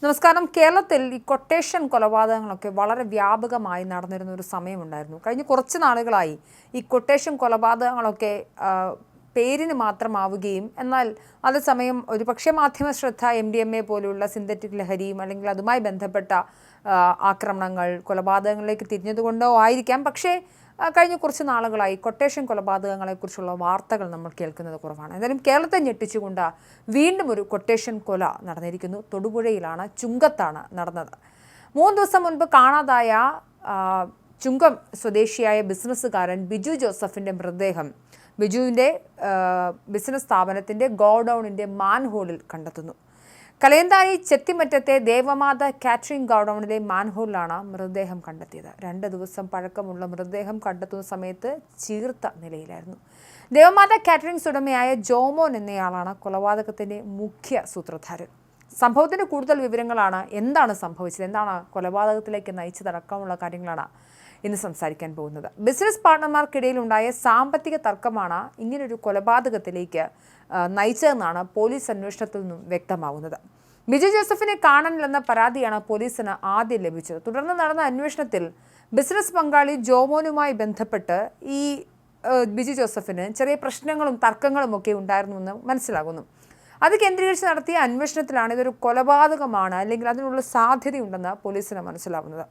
നമസ്കാരം. കേരളത്തിൽ ഈ കൊട്ടേഷൻ കൊലപാതകങ്ങളൊക്കെ വളരെ വ്യാപകമായി നടന്നിരുന്ന ഒരു സമയമുണ്ടായിരുന്നു. കഴിഞ്ഞ കുറച്ച് നാളുകളായി ഈ കൊട്ടേഷൻ കൊലപാതകങ്ങളൊക്കെ പേരിന് മാത്രമാവുകയും എന്നാൽ അതേസമയം ഒരുപക്ഷെ മാധ്യമ ശ്രദ്ധ MDMA പോലുള്ള സിന്തറ്റിക് ലഹരിയും അല്ലെങ്കിൽ അതുമായി ബന്ധപ്പെട്ട ആക്രമണങ്ങൾ കൊലപാതകങ്ങളിലേക്ക് തിരിഞ്ഞതുകൊണ്ടോ ആയിരിക്കാം. പക്ഷേ കഴിഞ്ഞ കുറച്ച് നാളുകളായി കൊട്ടേഷൻ കൊലപാതകങ്ങളെക്കുറിച്ചുള്ള വാർത്തകൾ നമ്മൾ കേൾക്കുന്നത് കുറവാണ്. എന്തായാലും കേരളത്തെ ഞെട്ടിച്ചുകൊണ്ട് വീണ്ടും ഒരു കൊട്ടേഷൻ കൊല നടന്നിരിക്കുന്നു. തൊടുപുഴയിലാണ്, ചുങ്കത്താണ് നടന്നത്. 3 ദിവസം മുൻപ് കാണാതായ ചുങ്കം സ്വദേശിയായ ബിസിനസ്സുകാരൻ ബിജു ജോസഫിൻ്റെ മൃതദേഹം ബിജുവിൻ്റെ ബിസിനസ് സ്ഥാപനത്തിൻ്റെ ഗോഡൗണിൻ്റെ മാൻഹോളിൽ കണ്ടെത്തുന്നു. കലയന്താനി ചെത്തിമറ്റത്തെ ദേവമാത കാറ്ററിംഗ് ഗോഡൌണിലെ മാൻഹോളിലാണ് മൃതദേഹം കണ്ടെത്തിയത്. 2 ദിവസം പഴക്കമുള്ള മൃതദേഹം കണ്ടെത്തുന്ന സമയത്ത് ചീർത്ത നിലയിലായിരുന്നു. ദേവമാത കാറ്ററിംഗ്സ് ഉടമയായ ജോമോൻ എന്നയാളാണ് കൊലപാതകത്തിൻ്റെ മുഖ്യ സൂത്രധാരൻ. സംഭവത്തിൻ്റെ കൂടുതൽ വിവരങ്ങളാണ്, എന്താണ് സംഭവിച്ചത്, എന്താണ് കൊലപാതകത്തിലേക്ക് നയിച്ചതടക്കമുള്ള കാര്യങ്ങളാണ് ഇന്ന് സംസാരിക്കാൻ പോകുന്നത്. ബിസിനസ് പാർട്ട്ണർമാർക്കിടയിലുണ്ടായ സാമ്പത്തിക തർക്കമാണ് ഇങ്ങനൊരു കൊലപാതകത്തിലേക്ക് നയിച്ചതെന്നാണ് പോലീസ് അന്വേഷണത്തിൽ നിന്നും വ്യക്തമാവുന്നത്. ബിജു ജോസഫിനെ കാണാനില്ലെന്ന പരാതിയാണ് പോലീസിന് ആദ്യം ലഭിച്ചത്. തുടർന്ന് നടന്ന അന്വേഷണത്തിൽ ബിസിനസ് പങ്കാളി ജോമോനുമായി ബന്ധപ്പെട്ട് ഈ ബിജു ജോസഫിന് ചെറിയ പ്രശ്നങ്ങളും തർക്കങ്ങളും ഒക്കെ ഉണ്ടായിരുന്നുവെന്ന് മനസ്സിലാകുന്നു. അത് കേന്ദ്രീകരിച്ച് നടത്തിയ അന്വേഷണത്തിലാണ് ഇതൊരു കൊലപാതകമാണ് അല്ലെങ്കിൽ അതിനുള്ള സാധ്യതയുണ്ടെന്ന് പോലീസിന് മനസ്സിലാവുന്നത്.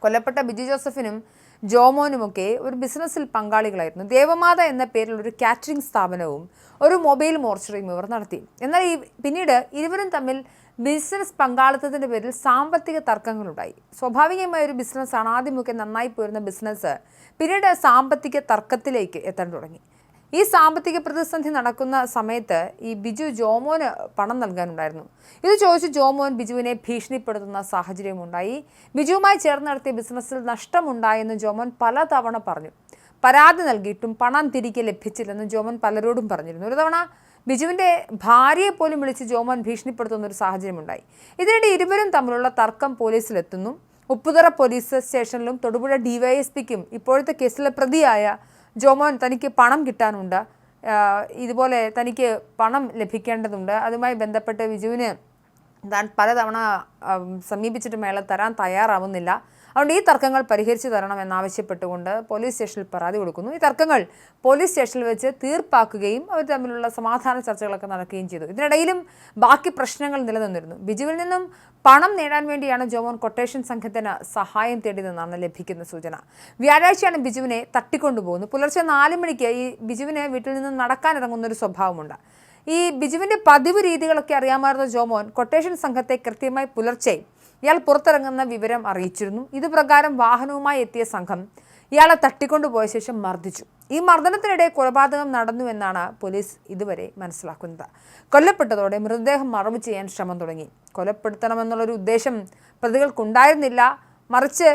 കൊല്ലപ്പെട്ട ബിജു ജോസഫിനും ജോമോനുമൊക്കെ ഒരു ബിസിനസ്സിൽ പങ്കാളികളായിരുന്നു. ദേവമാത എന്ന പേരിൽ ഒരു കാറ്ററിംഗ് സ്ഥാപനവും ഒരു മൊബൈൽ മോർച്ചറിയും ഇവർ നടത്തി. എന്നാൽ പിന്നീട് ഇരുവരും തമ്മിൽ ബിസിനസ് പങ്കാളിത്തത്തിൻ്റെ പേരിൽ സാമ്പത്തിക തർക്കങ്ങളുണ്ടായി. സ്വാഭാവികമായ ഒരു ബിസിനസ്സാണ്, ആദ്യമൊക്കെ നന്നായി പോയിരുന്ന ബിസിനസ് പിന്നീട് സാമ്പത്തിക തർക്കത്തിലേക്ക് എത്താൻ തുടങ്ങി. ഈ സാമ്പത്തിക പ്രതിസന്ധി നടക്കുന്ന സമയത്ത് ഈ ബിജു ജോമോന് പണം നൽകാനുണ്ടായിരുന്നു. ഇത് ചോദിച്ച് ജോമോൻ ബിജുവിനെ ഭീഷണിപ്പെടുത്തുന്ന സാഹചര്യമുണ്ടായി. ബിജുവുമായി ചേർന്ന് നടത്തിയ ബിസിനസ്സിൽ നഷ്ടമുണ്ടായെന്ന് ജോമോൻ പലതവണ പറഞ്ഞു. പരാതി നൽകിയിട്ടും പണം തിരികെ ലഭിച്ചില്ലെന്ന് ജോമോൻ പലരോടും പറഞ്ഞിരുന്നു. ഒരു തവണ ബിജുവിൻ്റെ ഭാര്യയെ പോലും വിളിച്ച് ജോമോൻ ഭീഷണിപ്പെടുത്തുന്ന ഒരു സാഹചര്യമുണ്ടായി. ഇതിനിടെ ഇരുവരും തമ്മിലുള്ള തർക്കം പോലീസിലെത്തുന്നു. ഉപ്പുതറ പോലീസ് സ്റ്റേഷനിലും തൊടുപുഴ DYSPക്കും ഇപ്പോഴത്തെ കേസിലെ പ്രതിയായ ജോമോൻ തനിക്ക് പണം കിട്ടാനുണ്ട്, ഇതുപോലെ തനിക്ക് പണം ലഭിക്കേണ്ടതുണ്ട്, അതുമായി ബന്ധപ്പെട്ട് ബിജുവിന് താൻ പലതവണ സമീപിച്ചിട്ടും അയാൾ തരാൻ തയ്യാറാവുന്നില്ല, അതുകൊണ്ട് ഈ തർക്കങ്ങൾ പരിഹരിച്ചു തരണം എന്നാവശ്യപ്പെട്ടുകൊണ്ട് പോലീസ് സ്റ്റേഷനിൽ പരാതി കൊടുക്കുന്നു. ഈ തർക്കങ്ങൾ പോലീസ് സ്റ്റേഷനിൽ വെച്ച് തീർപ്പാക്കുകയും അവർ തമ്മിലുള്ള സമാധാന ചർച്ചകളൊക്കെ നടക്കുകയും ചെയ്തു. ഇതിനിടയിലും ബാക്കി പ്രശ്നങ്ങൾ നിലനിന്നിരുന്നു. ബിജുവിൽ നിന്നും പണം നേടാൻ വേണ്ടിയാണ് ജോമോൻ കൊട്ടേഷൻ സംഘത്തിന് സഹായം തേടിയതെന്നാണ് ലഭിക്കുന്ന സൂചന. വ്യാഴാഴ്ചയാണ് ബിജുവിനെ തട്ടിക്കൊണ്ടുപോകുന്നത്. പുലർച്ചെ 4 മണിക്ക് ഈ ബിജുവിന് വീട്ടിൽ നിന്ന് നടക്കാനിറങ്ങുന്ന ഒരു സ്വഭാവമുണ്ട്. ഈ ബിജുവിൻ്റെ പതിവ് രീതികളൊക്കെ അറിയാമായിരുന്ന ജോമോൻ കൊട്ടേഷൻ സംഘത്തെ കൃത്യമായി പുലർച്ചെ ഇയാൾ പുറത്തിറങ്ങുന്ന വിവരം അറിയിച്ചിരുന്നു. ഇതുപ്രകാരം വാഹനവുമായി എത്തിയ സംഘം ഇയാളെ തട്ടിക്കൊണ്ടുപോയ ശേഷം മർദ്ദിച്ചു. ഈ മർദ്ദനത്തിനിടെ കൊലപാതകം നടന്നുവെന്നാണ് പോലീസ് ഇതുവരെ മനസ്സിലാക്കുന്നത്. കൊല്ലപ്പെട്ടതോടെ മൃതദേഹം മറവ് ചെയ്യാൻ ശ്രമം തുടങ്ങി. കൊലപ്പെടുത്തണമെന്നുള്ളൊരു ഉദ്ദേശം പ്രതികൾക്കുണ്ടായിരുന്നില്ല, മറിച്ച്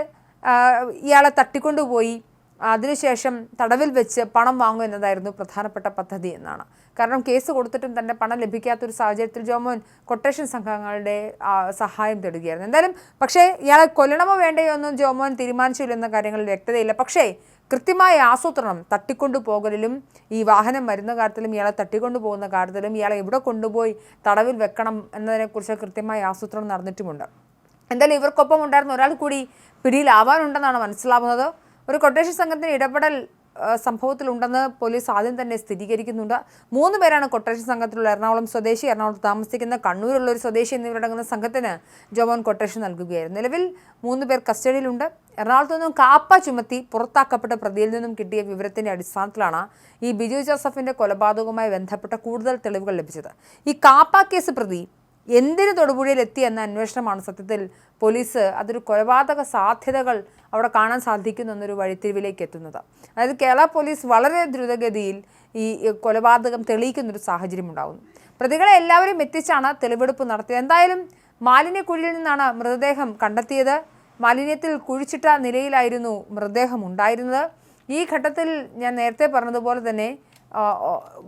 ഇയാളെ തട്ടിക്കൊണ്ടുപോയി അതിനുശേഷം തടവിൽ വെച്ച് പണം വാങ്ങുക എന്നതായിരുന്നു പ്രധാനപ്പെട്ട പദ്ധതി എന്നാണ്. കാരണം കേസ് കൊടുത്തിട്ടും തൻ്റെ പണം ലഭിക്കാത്തൊരു സാഹചര്യത്തിൽ ജോമോൻ കൊട്ടേഷൻ സംഘങ്ങളുടെ സഹായം തേടുകയായിരുന്നു. എന്തായാലും പക്ഷേ ഇയാളെ കൊല്ലണമോ വേണ്ടയോ ഒന്നും ജോമോൻ തീരുമാനിച്ചില്ലെന്ന കാര്യങ്ങളിൽ വ്യക്തതയില്ല. പക്ഷേ കൃത്യമായ ആസൂത്രണം, തട്ടിക്കൊണ്ടുപോകലിലും ഈ വാഹനം വരുന്ന കാര്യത്തിലും ഇയാളെ തട്ടിക്കൊണ്ടുപോകുന്ന കാര്യത്തിലും ഇയാളെ എവിടെ കൊണ്ടുപോയി തടവിൽ വെക്കണം എന്നതിനെക്കുറിച്ച് കൃത്യമായ ആസൂത്രണം നടന്നിട്ടുമുണ്ട്. എന്തായാലും ഇവർക്കൊപ്പം ഉണ്ടായിരുന്ന ഒരാൾ കൂടി പിടിയിലാവാനുണ്ടെന്നാണ് മനസ്സിലാവുന്നത്. ഒരു കൊട്ടേഷൻ സംഘത്തിന് ഇടപെടൽ സംഭവത്തിലുണ്ടെന്ന് പോലീസ് ആദ്യം തന്നെ സ്ഥിരീകരിക്കുന്നുണ്ട്. 3 പേരാണ് കൊട്ടേഷൻ സംഘത്തിലുള്ള. എറണാകുളം സ്വദേശി, എറണാകുളത്ത് താമസിക്കുന്ന കണ്ണൂരുള്ള ഒരു സ്വദേശി എന്നിവരടങ്ങുന്ന സംഘത്തിന് ജോമോൻ കൊട്ടേഷൻ നൽകുകയായിരുന്നു. നിലവിൽ 3 പേർ കസ്റ്റഡിയിലുണ്ട്. എറണാകുളത്തു നിന്നും കാപ്പ ചുമത്തി പുറത്താക്കപ്പെട്ട പ്രതിയിൽ നിന്നും കിട്ടിയ വിവരത്തിൻ്റെ അടിസ്ഥാനത്തിലാണ് ഈ ബിജു ജോസഫിൻ്റെ കൊലപാതകവുമായി ബന്ധപ്പെട്ട കൂടുതൽ തെളിവുകൾ ലഭിച്ചത്. ഈ കാപ്പ കേസ് പ്രതി എന്തിന് തൊടുപുഴയിൽ എത്തി എന്ന അന്വേഷണമാണ് സത്യത്തിൽ പോലീസ് അതൊരു കൊലപാതക സാധ്യതകൾ അവിടെ കാണാൻ സാധിക്കുന്നു എന്നൊരു വഴിത്തിരിവിലേക്ക് എത്തുന്നത്. അതായത് കേരള പോലീസ് വളരെ ദ്രുതഗതിയിൽ ഈ കൊലപാതകം തെളിയിക്കുന്നൊരു സാഹചര്യം ഉണ്ടാകുന്നു. പ്രതികളെ എല്ലാവരും എത്തിച്ചാണ് തെളിവെടുപ്പ് നടത്തിയത്. എന്തായാലും മാലിന്യക്കുഴിയിൽ നിന്നാണ് മൃതദേഹം കണ്ടെത്തിയത്. മാലിന്യത്തിൽ കുഴിച്ചിട്ട നിലയിലായിരുന്നു മൃതദേഹം ഉണ്ടായിരുന്നത്. ഈ ഘട്ടത്തിൽ ഞാൻ നേരത്തെ പറഞ്ഞതുപോലെ തന്നെ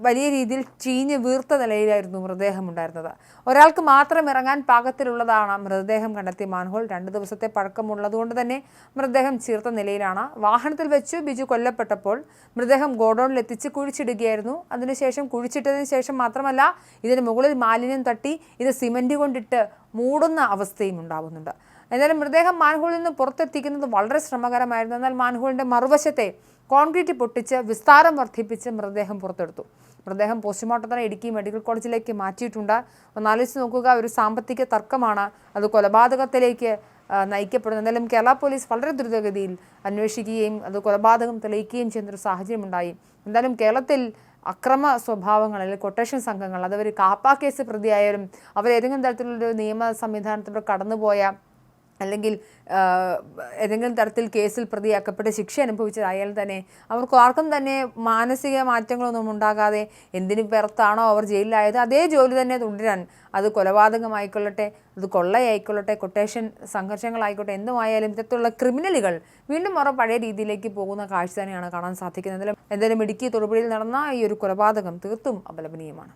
വലിയ രീതിയിൽ ചീഞ്ഞ് വീർത്ത നിലയിലായിരുന്നു മൃതദേഹം ഉണ്ടായിരുന്നത്. ഒരാൾക്ക് മാത്രം ഇറങ്ങാൻ പാകത്തിലുള്ളതാണ് മൃതദേഹം കണ്ടെത്തിയ മാൻഹോൾ. 2 ദിവസത്തെ പഴക്കമുള്ളതുകൊണ്ട് തന്നെ മൃതദേഹം ചീർത്ത നിലയിലാണ്. വാഹനത്തിൽ വെച്ച് ബിജു കൊല്ലപ്പെട്ടപ്പോൾ മൃതദേഹം ഗോഡൌണിൽ എത്തിച്ച് കുഴിച്ചിടുകയായിരുന്നു. അതിനുശേഷം കുഴിച്ചിട്ടതിന് ശേഷം മാത്രമല്ല, ഇതിന് മുകളിൽ മാലിന്യം തട്ടി ഇത് സിമൻറ്റ് കൊണ്ടിട്ട് മൂടുന്ന അവസ്ഥയും ഉണ്ടാകുന്നുണ്ട്. എന്നാലും മൃതദേഹം മാൻഹോളിൽ നിന്ന് പുറത്തെത്തിക്കുന്നത് വളരെ ശ്രമകരമായിരുന്നു. എന്നാൽ മാൻഹോളിൻ്റെ മറുവശത്തെ കോൺക്രീറ്റ് പൊട്ടിച്ച് വിസ്താരം വർദ്ധിപ്പിച്ച് മൃതദേഹം പുറത്തെടുത്തു. മൃതദേഹം പോസ്റ്റ്മോർട്ടത്തിന് ഇടുക്കി മെഡിക്കൽ കോളേജിലേക്ക് മാറ്റിയിട്ടുണ്ട്. ഒന്നാലോചിച്ച് നോക്കുക, ഒരു സാമ്പത്തിക തർക്കമാണ് അത് കൊലപാതകത്തിലേക്ക് നയിക്കപ്പെടുന്നത്. എന്നാലും കേരള പോലീസ് വളരെ ദ്രുതഗതിയിൽ അന്വേഷിക്കുകയും അത് കൊലപാതകം തെളിയിക്കുകയും ചെയ്യുന്നൊരു സാഹചര്യമുണ്ടായി. എന്തായാലും കേരളത്തിൽ അക്രമ സ്വഭാവങ്ങളിൽ കൊട്ടേഷൻ സംഘങ്ങൾ, അതവർ കാപ്പ കേസ് പ്രതിയായാലും അവരേതെങ്കിലും തരത്തിലുള്ളൊരു നിയമ സംവിധാനത്തിലൂടെ കടന്നുപോയ അല്ലെങ്കിൽ ഏതെങ്കിലും തരത്തിൽ കേസിൽ പ്രതിയാക്കപ്പെട്ട് ശിക്ഷ അനുഭവിച്ചതായാലും തന്നെ അവർക്ക് ആർക്കും തന്നെ മാനസിക മാറ്റങ്ങളൊന്നും ഉണ്ടാകാതെ എന്തിനു പുറത്താണോ അവർ ജയിലിലായത് അതേ ജോലി തന്നെ തുടരാൻ, അത് കൊലപാതകമായിക്കൊള്ളട്ടെ, അത് കൊള്ളയായിക്കൊള്ളട്ടെ, കൊട്ടേഷൻ സംഘർഷങ്ങളായിക്കോട്ടെ, എന്തുമായാലും ഇത്തരത്തിലുള്ള ക്രിമിനലുകൾ വീണ്ടും അവർ പഴയ രീതിയിലേക്ക് പോകുന്ന കാഴ്ച തന്നെയാണ് കാണാൻ സാധിക്കുന്നത്. എന്തായാലും ഇടുക്കി തൊടുപുഴയിൽ നടന്ന ഈ ഒരു കൊലപാതകം തീർത്തും അപലപനീയമാണ്.